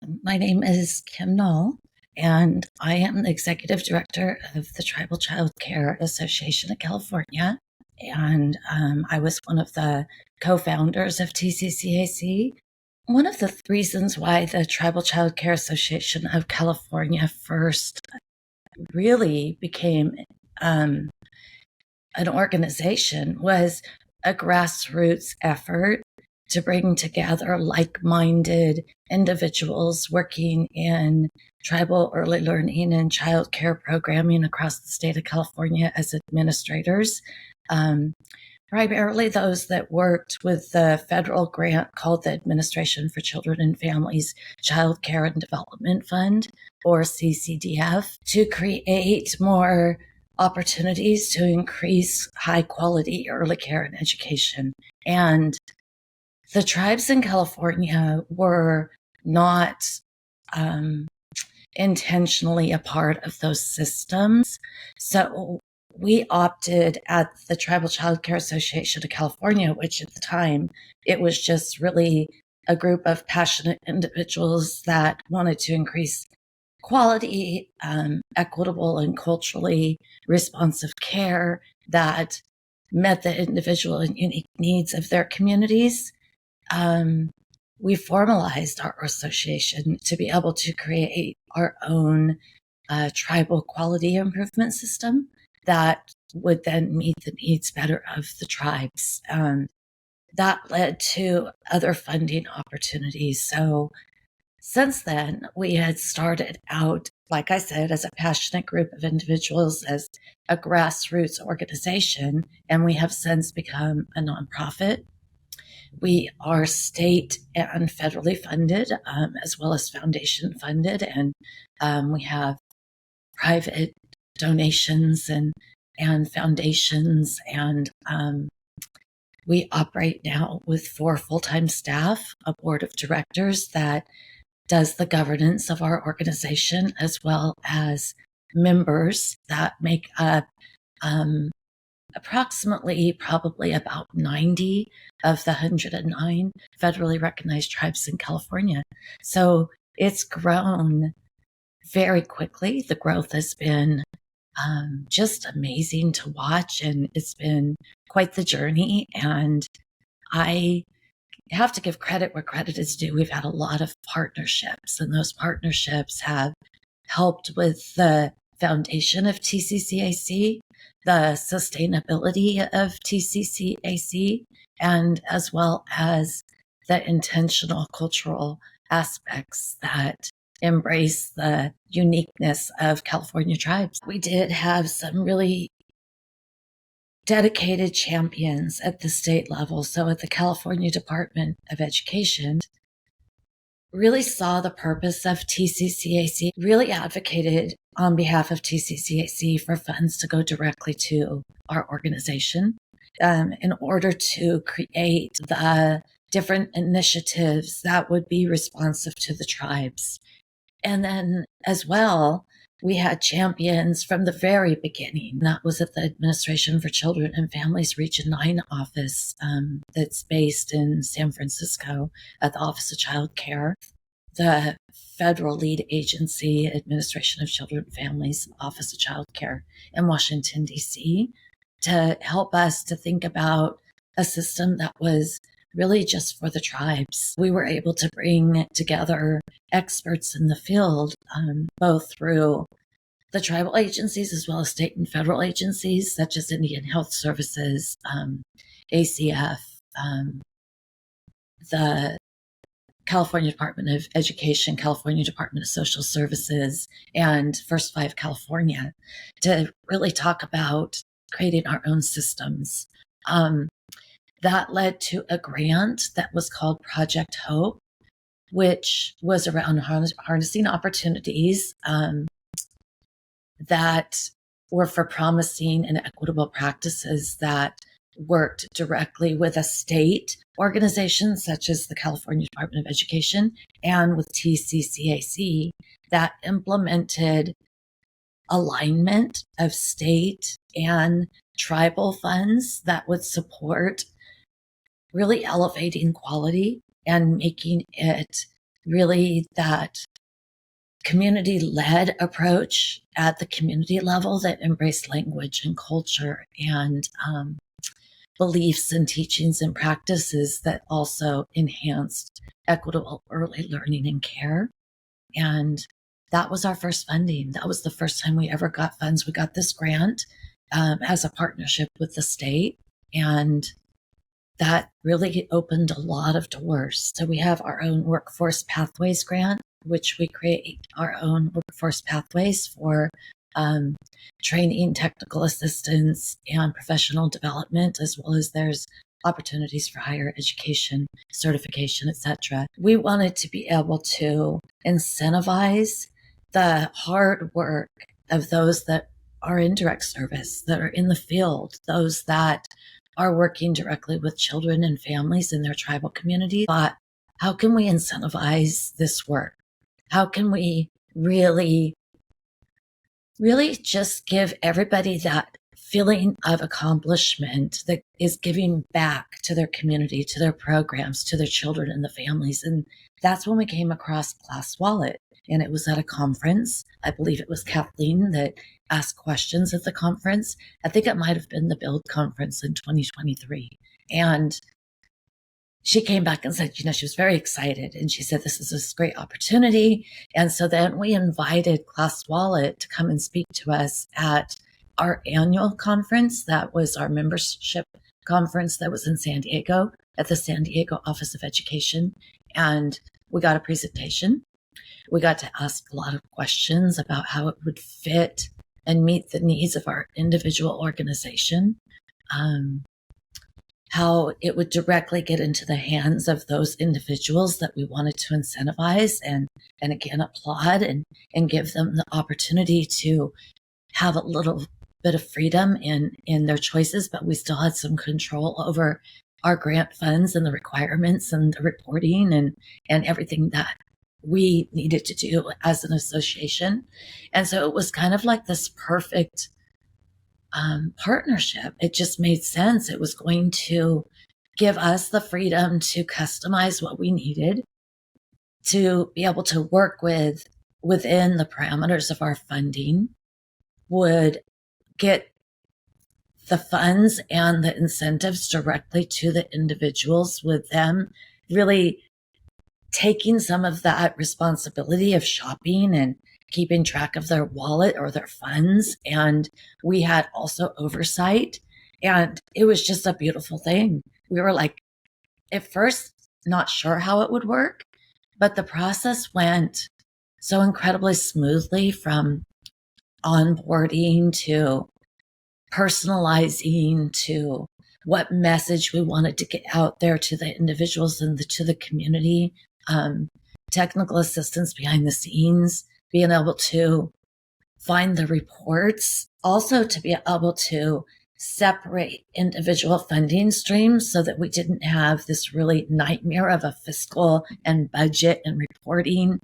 My name is Kim Nall, and I am the Executive Director of the Tribal Childcare Association of California. And I was one of the co-founders of TCCAC. One of the reasons why the Tribal Childcare Association of California first really became an organization was a grassroots effort to bring together like-minded individuals working in tribal early learning and childcare programming across the state of California as administrators. Primarily those that worked with the federal grant called the Administration for Children and Families Child Care and Development Fund, or CCDF, to create more opportunities to increase high quality early care and education. And the tribes in California were not intentionally a part of those systems. So we opted at the Tribal Child Care Association of California, which at the time, it was just really a group of passionate individuals that wanted to increase quality, equitable, and culturally responsive care that met the individual and unique needs of their communities. We formalized our association to be able to create our own tribal quality improvement system that would then meet the needs better of the tribes. That led to other funding opportunities. So since then, we had started out, like I said, as a passionate group of individuals, as a grassroots organization, and we have since become a nonprofit. We are state and federally funded, as well as foundation funded, and we have private donations and foundations, and we operate now with 4 full-time staff, a board of directors that does the governance of our organization, as well as members that make up approximately probably about 90 of the 109 federally recognized tribes in California. So it's grown very quickly. The growth has been just amazing to watch, and it's been quite the journey. And I have to give credit where credit is due. We've had a lot of partnerships, and those partnerships have helped with the foundation of TCCAC, the sustainability of TCCAC, and as well as the intentional cultural aspects that embrace the uniqueness of California tribes. We did have some really dedicated champions at the state level. So at the California Department of Education, really saw the purpose of TCCAC, really advocated on behalf of TCCAC for funds to go directly to our organization in order to create the different initiatives that would be responsive to the tribes. And then as well, we had champions from the very beginning. That was at the Administration for Children and Families Region 9 office that's based in San Francisco at the Office of Child Care, the federal lead agency, Administration of Children and Families, Office of Child Care in Washington, D.C., to help us to think about a system that was really just for the tribes. We were able to bring together experts in the field, both through the tribal agencies as well as state and federal agencies, such as Indian Health Services, ACF, the California Department of Education, California Department of Social Services, and First Five California, to really talk about creating our own systems. That led to a grant that was called Project Hope, which was around harnessing opportunities that were for promising and equitable practices that worked directly with a state organization such as the California Department of Education and with TCCAC that implemented alignment of state and tribal funds that would support really elevating quality and making it really that community-led approach at the community level that embraced language and culture and beliefs and teachings and practices that also enhanced equitable early learning and care. And that was our first funding. That was the first time we ever got funds. We got this grant as a partnership with the state, and that really opened a lot of doors. So we have our own workforce pathways grant, which we create our own workforce pathways for training, technical assistance, and professional development, as well as there's opportunities for higher education, certification, etc. We wanted to be able to incentivize the hard work of those that are in direct service, that are in the field, those that are working directly with children and families in their tribal community. But how can we incentivize this work? How can we really just give everybody that feeling of accomplishment that is giving back to their community, to their programs, to their children and the families? And that's when we came across ClassWallet. And it was at a conference. I believe it was Kathleen that asked questions at the conference. I think it might have been the Build conference in 2023. And she came back and said, she was very excited. And she said, this is a great opportunity. And so then we invited ClassWallet to come and speak to us at our annual conference. That was our membership conference that was in San Diego at the San Diego Office of Education. And we got a presentation. We got to ask a lot of questions about how it would fit and meet the needs of our individual organization. How it would directly get into the hands of those individuals that we wanted to incentivize and again, applaud and give them the opportunity to have a little bit of freedom in their choices, but we still had some control over our grant funds and the requirements and the reporting and everything that we needed to do as an association. And so it was kind of like this perfect partnership. It just made sense. It was going to give us the freedom to customize what we needed to be able to work within the parameters of our funding, would get the funds and the incentives directly to the individuals, with them really taking some of that responsibility of shopping and keeping track of their wallet or their funds. And we had also oversight, and it was just a beautiful thing. We were like, at first, not sure how it would work, but the process went so incredibly smoothly, from onboarding to personalizing to what message we wanted to get out there to the individuals and to the community. Technical assistance behind the scenes, being able to find the reports, also to be able to separate individual funding streams so that we didn't have this really nightmare of a fiscal and budget and reporting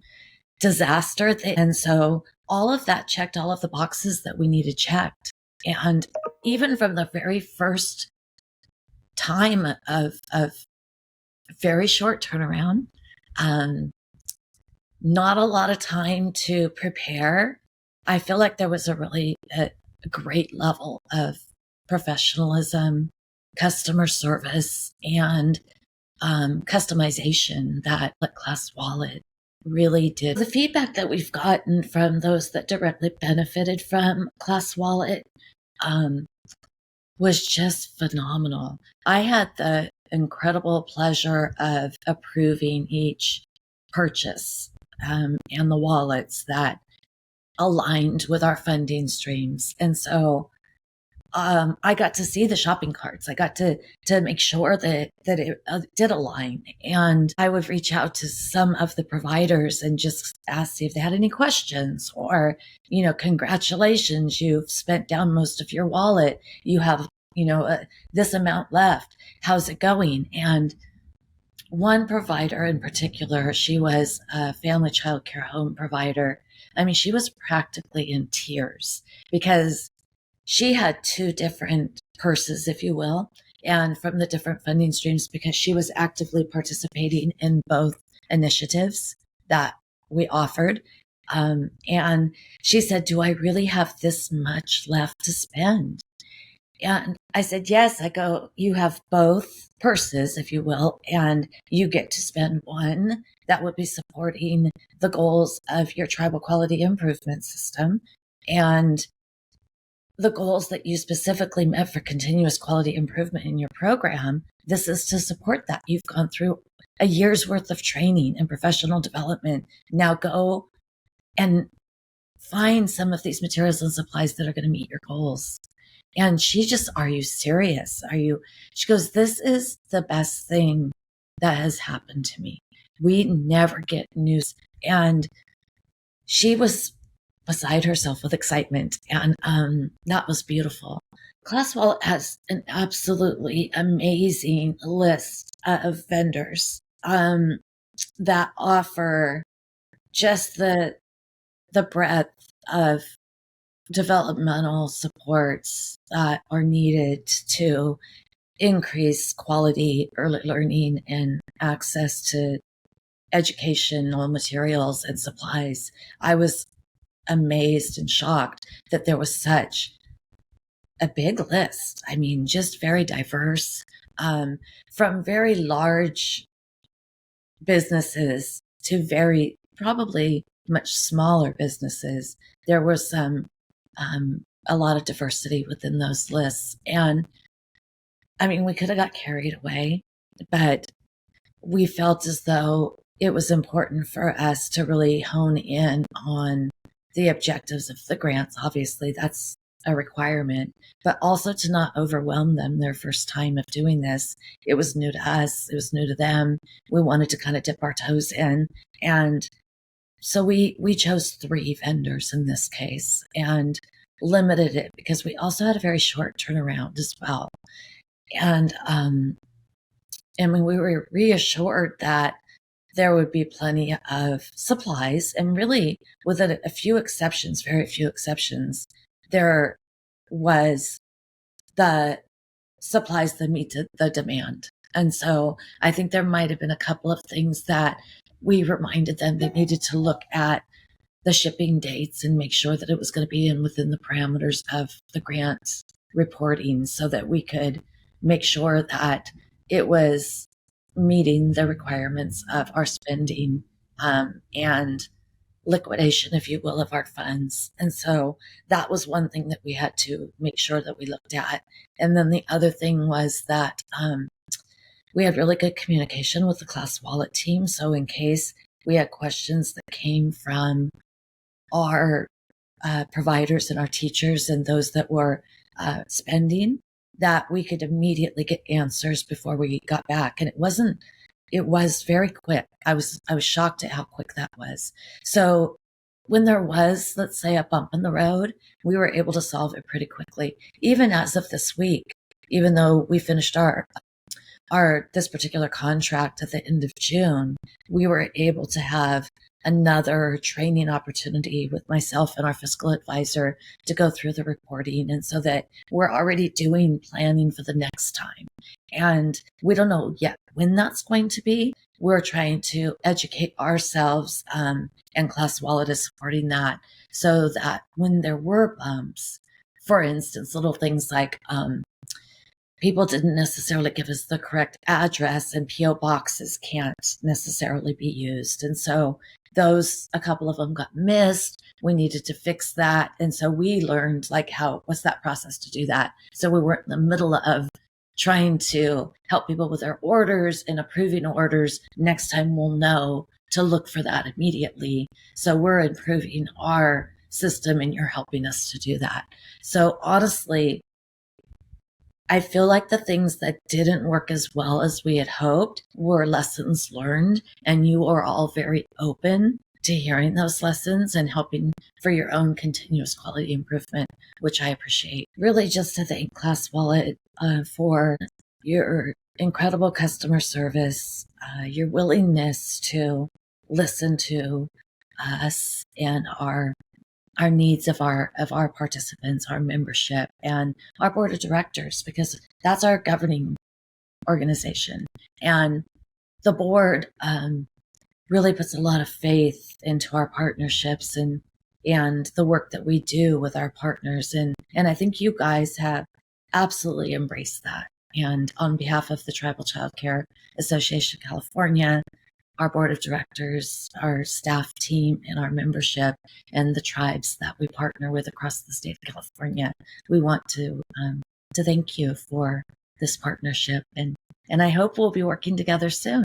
disaster. And so all of that checked all of the boxes that we needed checked. And even from the very first time of very short turnaround, not a lot of time to prepare, I feel like there was a great level of professionalism, customer service, and customization that ClassWallet really did. The feedback that we've gotten from those that directly benefited from ClassWallet was just phenomenal. I had the incredible pleasure of approving each purchase and the wallets that aligned with our funding streams. And so I got to see the shopping carts. I got to make sure that it did align. And I would reach out to some of the providers and just ask see if they had any questions, or, congratulations, you've spent down most of your wallet. You have, this amount left. How's it going? And one provider in particular, she was a family childcare home provider. I mean, she was practically in tears because she had two different purses, if you will, and from the different funding streams, because she was actively participating in both initiatives. that we offered. And she said, "Do I really have this much left to spend?" And I said, "Yes." I go, "You have both purses, if you will, and you get to spend one that would be supporting the goals of your tribal quality improvement system and the goals that you specifically met for continuous quality improvement in your program. This is to support that. You've gone through a year's worth of training and professional development. Now go and find some of these materials and supplies that are going to meet your goals." And she just, "Are you serious? She goes, "This is the best thing that has happened to me. We never get news." And she was beside herself with excitement. And that was beautiful. ClassWallet has an absolutely amazing list of vendors that offer just the breadth of developmental supports that are needed to increase quality early learning and access to educational materials and supplies. I was amazed and shocked that there was such a big list. I mean, just very diverse, from very large businesses to very probably much smaller businesses. There was a lot of diversity within those lists. And I mean, we could have got carried away, but we felt as though it was important for us to really hone in on the objectives of the grants. Obviously, that's a requirement, but also to not overwhelm them their first time of doing this. It was new to us. It was new to them. We wanted to kind of dip our toes in. And so we chose 3 vendors in this case and limited it because we also had a very short turnaround as well. And when we were reassured that there would be plenty of supplies, and really with a few exceptions, very few exceptions, there was the supplies that meet the demand. And so I think there might have been a couple of things that we reminded them they needed to look at the shipping dates and make sure that it was going to be within the parameters of the grant reporting so that we could make sure that it was meeting the requirements of our spending and liquidation, if you will, of our funds. And so that was one thing that we had to make sure that we looked at. And then the other thing was that we had really good communication with the ClassWallet team. So in case we had questions that came from our providers and our teachers and those that were spending, that we could immediately get answers before we got back. And it was very quick. I was shocked at how quick that was. So when there was, let's say, a bump in the road, we were able to solve it pretty quickly. Even as of this week, even though we finished our this particular contract at the end of June, we were able to have another training opportunity with myself and our fiscal advisor to go through the reporting. And so that we're already doing planning for the next time. And we don't know yet when that's going to be. We're trying to educate ourselves, and ClassWallet is supporting that so that when there were bumps, for instance, little things like people didn't necessarily give us the correct address and PO boxes can't necessarily be used. And so a couple of them got missed. We needed to fix that. And so we learned what's that process to do that. So we weren't in the middle of trying to help people with their orders and approving orders. Next time we'll know to look for that immediately. So we're improving our system and you're helping us to do that. So honestly, I feel like the things that didn't work as well as we had hoped were lessons learned, and you are all very open to hearing those lessons and helping for your own continuous quality improvement, which I appreciate. Really just to thank ClassWallet for your incredible customer service, your willingness to listen to us and our needs of our participants, our membership, and our board of directors, because that's our governing organization. And the board really puts a lot of faith into our partnerships and the work that we do with our partners. And I think you guys have absolutely embraced that. And on behalf of the Tribal Child Care Association of California, our board of directors, our staff team, and our membership, and the tribes that we partner with across the state of California, we want to thank you for this partnership. And I hope we'll be working together soon.